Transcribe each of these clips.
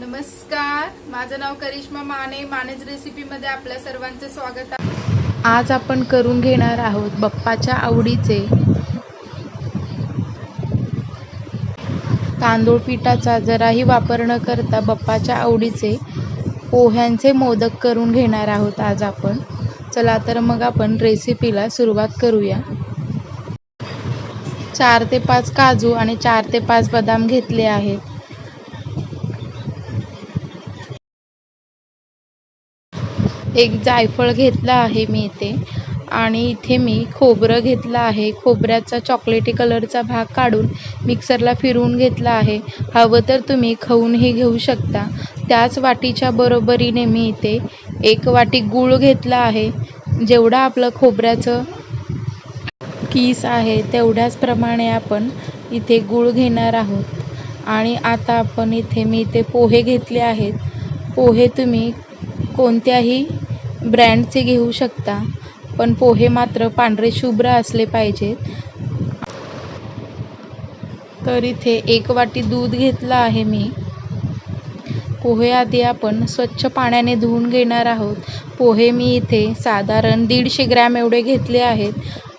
नमस्कार, माझं नाव करिश्मा माने. मानेज रेसिपीमध्ये आपल्या सर्वांचे स्वागत आहे. आज आपण करून घेणार आहोत बाप्पाच्या आवडीचे तांदूळ पिठाचा जराही वापर न करता बाप्पाच्या आवडीचे पोह्यांचे मोदक करून घेणार आहोत आज आपण. चला तर मग आपण रेसिपीला सुरुवात करूया. 4 ते 5 काजू आणि 4 ते 5 बदाम घेतले आहेत. एक जायफळ घेतला आहे मी इथे, आणि इथे मी खोबरं घेतलं आहे. खोबऱ्याचा चॉकलेटी कलरचा भाग काढून मिक्सरला फिरवून घेतला आहे. हवं तर तुम्ही खवूनही घेऊ शकता. त्याच वाटीच्या बरोबरीने मी इथे 1 वाटी गूळ घेतला आहे. जेवढा आपलं खोबऱ्याचं किस आहे तेवढ्याच प्रमाणे आपण इथे गूळ घेणार आहोत. आणि आता आपण मी इथे पोहे घेतले आहेत. पोहे तुम्ही कोणत्याही ब्रँडचे घेऊ शकता, पण पोहे मात्र पांढरे शुभ्र असले पाहिजेत. तर इथे 1 वाटी दूध घेतलं आहे मी. पोहे आधी आपण स्वच्छ पाण्याने धुवून घेणार आहोत. पोहे मी इथे साधारण 150 ग्रॅम एवढे घेतले आहेत,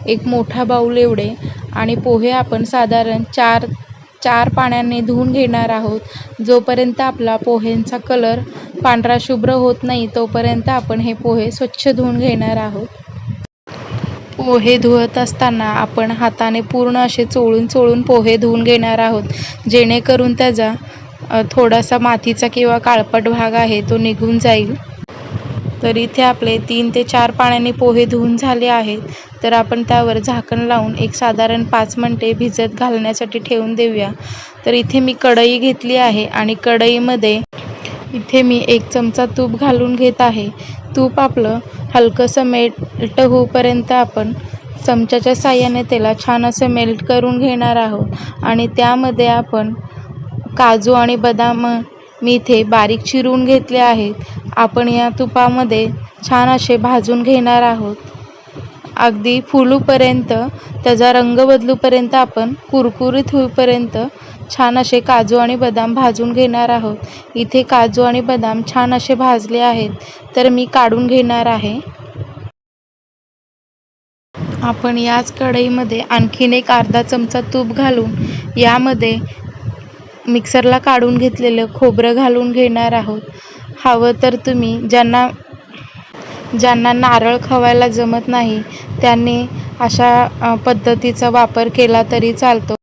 एक मोठा बाऊल एवढे. आणि पोहे आपण साधारण 4 पाण्याने धुवून घेणार आहोत. जोपर्यंत आपला पोह्यांचा कलर पांढरा शुभ्र होत नाही तोपर्यंत आपण हे पोहे स्वच्छ धुवून घेणार आहोत. पोहे धुवत असताना आपण हाताने पूर्ण असे चोळून पोहे धुवून घेणार आहोत, जेणेकरून त्याचा थोडासा मातीचा किंवा काळपट भाग आहे तो निघून जाईल. तर इथे आपले 3 ते 4 पाण्याने पोहे धुवून झाले आहेत. तर आपण त्यावर झाकण लावून एक साधारण 5 मिनिटे भिजत घालण्यासाठी ठेवून देऊया. तर इथे मी कढई घेतली आहे आणि कढईमध्ये इथे मी 1 चमचा तूप घालून घेत आहे. तूप आपलं हलकंसं मेल्ट होईपर्यंत आपण चमच्याच्या साहाय्याने त्याला छान असं मेल्ट करून घेणार आहोत. आणि त्यामध्ये आपण काजू आणि बदाम मी इथे बारीक चिरून घेतले आहेत. आपण या तुपामध्ये छान असे भाजून घेणार आहोत. अगदी फुलूपर्यंत, त्याचा रंग बदलूपर्यंत, आपण कुरकुरीत होईपर्यंत छान असे काजू आणि बदाम भाजून घेणार आहोत. इथे काजू आणि बदाम छान असे भाजले आहेत, तर मी काढून घेणार आहे. आपण याच कढईमध्ये आणखीन एक अर्धा चमचा तूप घालून यामध्ये मिक्सरला काढून घेतलेलं खोबरं घालून घेणार आहोत. हवं तर तुम्ही ज्यांना नारळ खवायला जमत नाही त्यांनी अशा पद्धतीचा वापर केला तरी चालतो.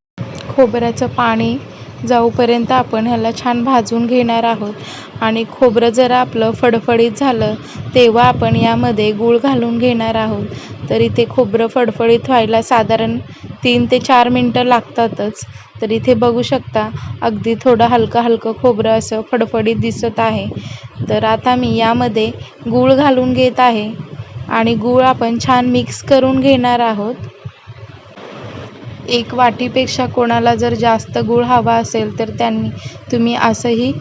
खोबऱ्याचं पाणी जाऊपर्यंत आपण ह्याला छान भाजून घेणार आहोत. आणि खोबरं जरा आपलं फडफडीत झालं तेव्हा आपण यामध्ये गूळ घालून घेणार आहोत. तर इथे खोबरं फडफडीत व्हायला साधारण 3 ते 4 मिनटं लागतातच. तर इथे बघू शकता अगदी थोडं हलकं खोबरं असं फडफडीत दिसत आहे. तर आता मी यामध्ये गूळ घालून घेत आहे आणि गूळ आपण छान मिक्स करून घेणार आहोत. 1 वाटीपेक्षा कोणाला जर जास्त गूळ हवा असेल तर तुम्ही असंही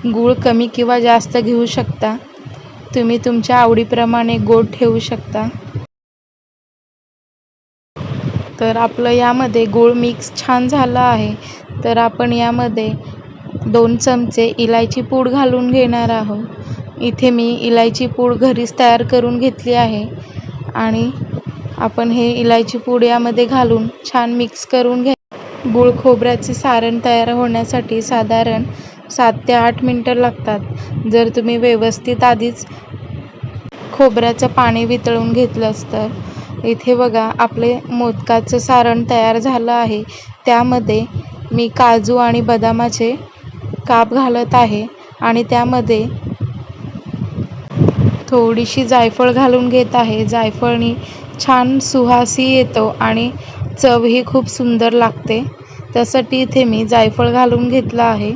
गूळ कमी किंवा जास्त घेऊ शकता. तुम्ही तुमच्या आवडीप्रमाणे गोड ठेवू शकता. तर आपलं यामध्ये गूळ मिक्स छान झालं आहे. तर आपण यामध्ये 2 चमचे इलायची पूड घालून घेणार आहोत. इथे मी इलायची पूड घरीच तयार करून घेतली आहे. आणि आपण हे इलायची पूड यामध्ये घालून छान मिक्स करून गूळ खोबऱ्याचे सारण तयार होण्यासाठी साधारण 7 ते 8 मिनटं लागतात. जर तुम्ही व्यवस्थित आधीच खोबऱ्याचं पाणी वितळून घेतलंच तर. इथे बघा आपले मोदकाचं सारण तयार झालं आहे. त्यामध्ये मी काजू आणि बदामाचे काप घालत आहे आणि त्यामध्ये थोडीशी जायफळ घालून घेत आहे. जायफळनी छान सुवासही येतो आणि चवही खूप सुंदर लागते. त्यासाठी इथे मी जायफळ घालून घेतलं आहे.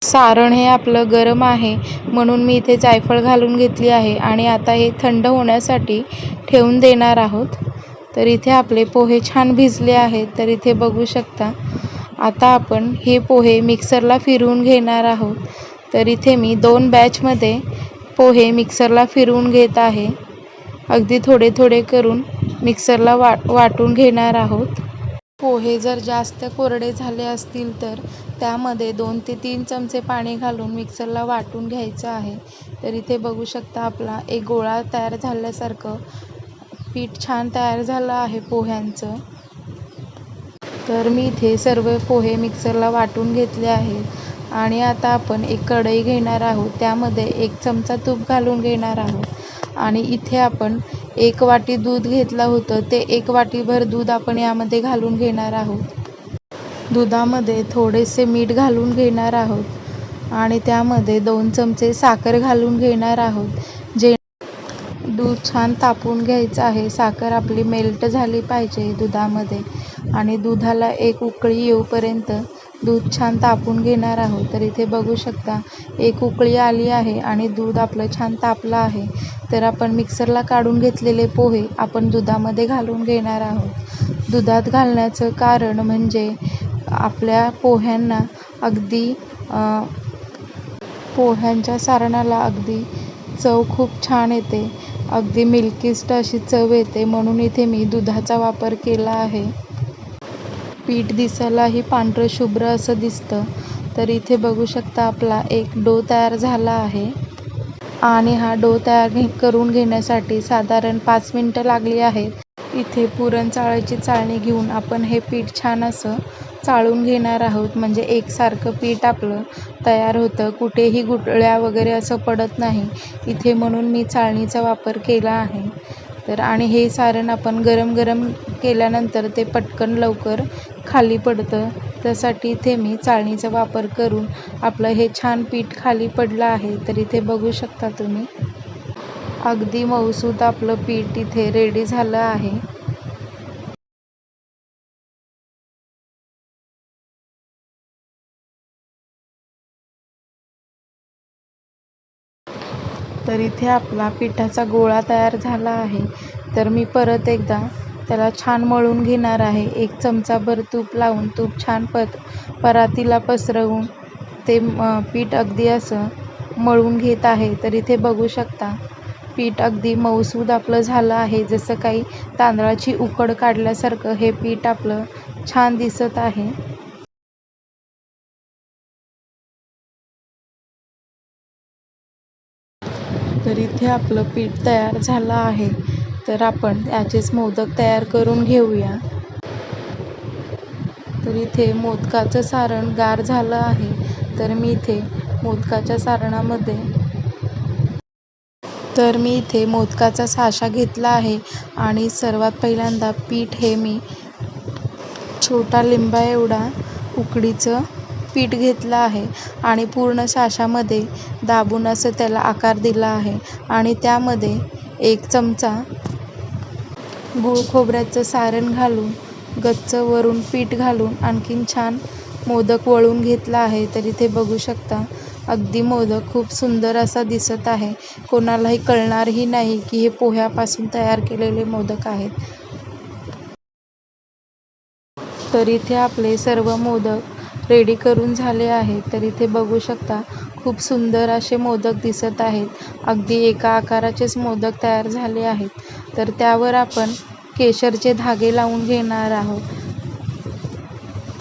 सारण हे आपलं गरम आहे म्हणून मी इथे जायफळ घालून घेतली आहे. आणि आता हे थंड होण्यासाठी ठेवून देणार आहोत. तर इथे आपले पोहे छान भिजले आहेत. तर इथे बघू शकता आता आपण हे पोहे मिक्सरला फिरवून घेणार आहोत. तर इथे मी 2 बॅचमध्ये पोहे मिक्सरला फिरवून घेत आहे. अगदी थोडे करून मिक्सरला वाटून घेणार आहोत. पोहे जर जास्त कोरडे झाले असतील तर त्यामध्ये 2 ते 3 चमचे पाणी घालून मिक्सरला वाटून घ्यायचं आहे. तर इथे बघू शकता आपला एक गोळा तयार झाल्यासारखं पीठ छान तयार झालं आहे पोह्यांचं. तर मी इथे सर्व पोहे मिक्सरला वाटून घेतले आहेत आणि आता आपण एक कढई घेणार आहोत. त्यामध्ये 1 चमचा तूप घालून घेणार आहोत आणि इथे आपण 1 वाटी दूध घेतलं होतं ते 1 वाटीभर दूध आपण यामध्ये घालून घेणार आहोत. दुधामध्ये थोडेसे मीठ घालून घेणार आहोत आणि त्यामध्ये 2 चमचे साखर घालून घेणार आहोत. दूध छान तापवून घ्यायचं आहे. साखर आपली मेल्ट झाली पाहिजे दुधामध्ये आणि दुधाला एक उकळी येऊपर्यंत दूध छान तापवून घेणार आहोत. तर इथे बघू शकता एक उकळी आली आहे आणि दूध आपलं छान तापलं आहे. तर आपण मिक्सरला काढून घेतलेले पोहे आपण दुधामध्ये घालून घेणार आहोत. दुधात घालण्याचं कारण म्हणजे आपल्या पोह्यांना अगदी पोह्यांच्या सारणाला अगदी चव खूप छान येते. अगदी मिल्किस्ट अशी चव येते म्हणून इथे मी दुधाचा वापर केला आहे. पीठ दिसायलाही पांढरं शुभ्र असं दिसतं. तर इथे बघू शकता आपला एक डो तयार झाला आहे आणि हा डो तयार करून घेण्यासाठी साधारण 5 मिनिटं लागली आहेत. इथे पुरण चाळायची चाळणी घेऊन आपण हे पीठ छान असं चाळून घेणार आहोत म्हणजे एकसारखं पीठ आपलं तयार होतं. कुठेही गुठळ्या वगैरे असं पडत नाही इथे म्हणून मी चाळणीचा वापर केला आहे. तर आणि हे सारण आपण गरम गरम केल्यानंतर ते पटकन लवकर खाली पडतं. त्यासाठी इथे मी चाळणीचा वापर करून आपलं हे छान पीठ खाली पडलं आहे. तर इथे बघू शकता तुम्ही अगदी मऊसूत आपलं पीठ इथे रेडी झालं आहे. तर इथे आपला पिठाचा गोळा तयार झाला आहे. तर मी परत एकदा त्याला छान मळून घेणार आहे. 1 चमचाभर तूप लावून तूप छान परातीला पसरवून ते पीठ अगदी असं मळून घेत आहे. तर इथे बघू शकता पीठ अगदी मऊसूद आपलं झालं आहे. जसं काही तांदळाची उकड काढल्यासारखं हे पीठ आपलं छान दिसत आहे. तर इथे आपलं पीठ तयार झालं आहे. तर आपण याचेच मोदक तयार करून घेऊया. तर इथे मोदकाचं सारण गार झालं आहे. तर मी इथे मोदकाचा साचा घेतला आहे आणि सर्वात पहिल्यांदा पीठ हे मी छोटा लिंबा एवढा उकडीचं पीठ घेतलं आहे आणि पूर्ण साच्यामध्ये दाबून असं त्याला आकार दिला आहे आणि त्यामध्ये 1 चमचा गूळ खोबऱ्याचं सारण घालून गच्च वरून पीठ घालून आणखीन छान मोदक वळून घेतला आहे. तर इथे बघू शकता अगदी मोदक खूप सुंदर असा दिसत आहे. कोणालाही कळणारही नाही की हे पोह्यापासून तयार केलेले मोदक आहेत. तर इथे आपले सर्व मोदक रेडी करून झाले आहेत. तर इथे बघू शकता खूप सुंदर असे मोदक दिसत आहेत. अगदी एका आकाराचेच मोदक तयार झाले आहेत. तर त्यावर आपण केशरचे धागे लावून घेणार आहोत.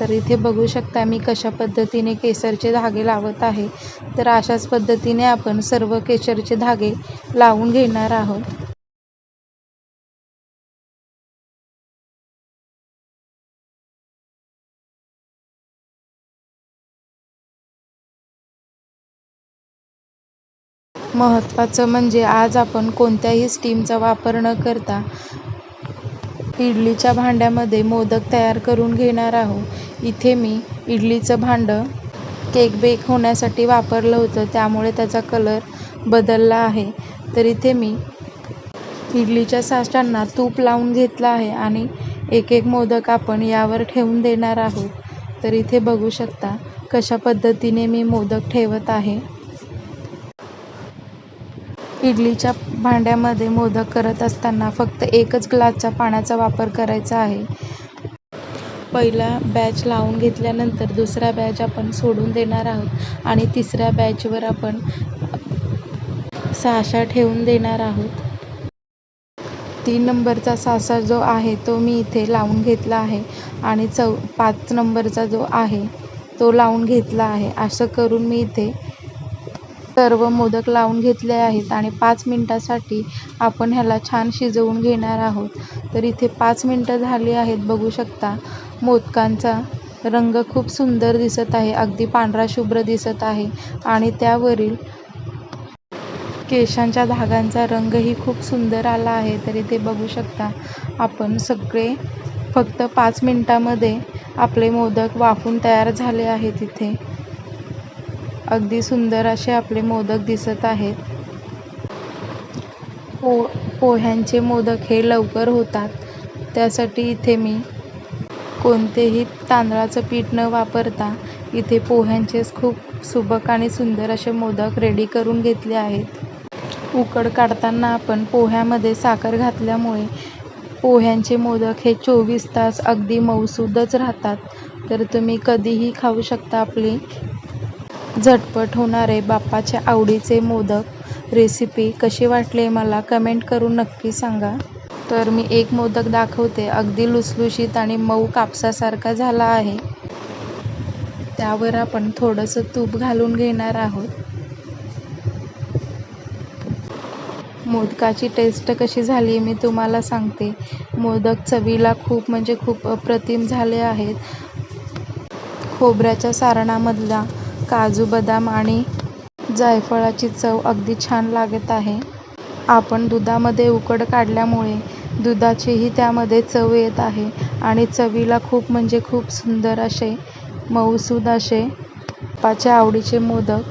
तर इथे बघू शकता मी कशा पद्धतीने केशरचे धागे लावत आहे. तर अशाच पद्धतीने आपण सर्व केशरचे धागे लावून घेणार आहोत. महत्त्वाचं म्हणजे आज आपण कोणत्याही स्टीमचा वापर न करता इडलीच्या भांड्यामध्ये मोदक तयार करून घेणार आहोत. इथे मी इडलीचं भांडं केक बेक होण्यासाठी वापरलं होतं त्यामुळे त्याचा कलर बदलला आहे. तर इथे मी इडलीच्या साचांना तूप लावून घेतलं आहे आणि एक एक मोदक आपण यावर ठेवून देणार आहोत. तर इथे बघू शकता कशा पद्धतीने मी मोदक ठेवत आहे. इडलीच्या भांड्यामध्ये मोदक करत असताना फक्त 1च ग्लासचा पाण्याचा वापर करायचा आहे. पहिला बॅच लावून घेतल्यानंतर दुसरा बॅच आपण सोडून देणार आहोत आणि तिसऱ्या बॅचवर आपण साचा ठेवून देणार आहोत. 3 नंबरचा साचा जो आहे तो मी इथे लावून घेतला आहे आणि 5 नंबरचा जो आहे तो लावून घेतला आहे. असं करून मी इथे सर्व मोदक लावून घेतले आहेत आणि 5 मिनिटासाठी आपण ह्याला छान शिजवून घेणार आहोत. तर इथे 5 मिनिटं झाली आहेत. बघू शकता मोदकांचा रंग खूप सुंदर दिसत आहे, अगदी पांढरा शुभ्र दिसत आहे आणि त्यावरील केशांच्या धागांचा रंगही खूप सुंदर आला आहे. तर इथे बघू शकता आपण सगळे फक्त 5 मिनिटामध्ये आपले मोदक वाफून तयार झाले आहेत. इथे अगदी सुंदर असे आपले मोदक दिसत आहेत. पोह्यांचे मोदक हे लवकर होतात, त्यासाठी इथे मी कोणतेही तांदळाचं पीठ न वापरता इथे पोह्यांचेच खूप सुबक आणि सुंदर असे मोदक रेडी करून घेतले आहेत. उकड काढताना आपण पोह्यामध्ये साखर घातल्यामुळे पोह्यांचे मोदक हे 24 तास अगदी मऊसूदच राहतात. तर तुम्ही कधीही खाऊ शकता आपली झटपट होणारे बाप्पाच्या आवडीचे मोदक. रेसिपी कशी वाटली मला कमेंट करून नक्की सांगा. तर मी एक मोदक दाखवते, अगदी लुसलुशीत आणि मऊ कापसासारखा झाला आहे. त्यावर आपण थोडंसं तूप घालून घेणार आहोत. मोदकाची टेस्ट कशी झाली मी तुम्हाला सांगते. मोदक चवीला खूप म्हणजे खूप अप्रतिम झाले आहेत. खोबऱ्याच्या सारणामधला काजू, बदाम आणि जायफळाची चव अगदी छान लागत आहे. आपण दुधामध्ये उकड काढल्यामुळे दुधाचीही त्यामध्ये चव येत आहे आणि चवीला खूप म्हणजे खूप सुंदर असे मऊसूद असे बाप्पाच्या आवडीचे मोदक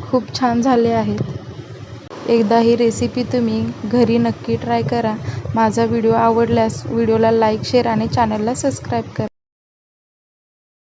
खूप छान झाले आहेत. एकदा ही रेसिपी तुम्ही घरी नक्की ट्राय करा. माझा व्हिडिओ आवडल्यास व्हिडिओला लाईक, शेअर आणि चॅनलला सबस्क्राईब करा.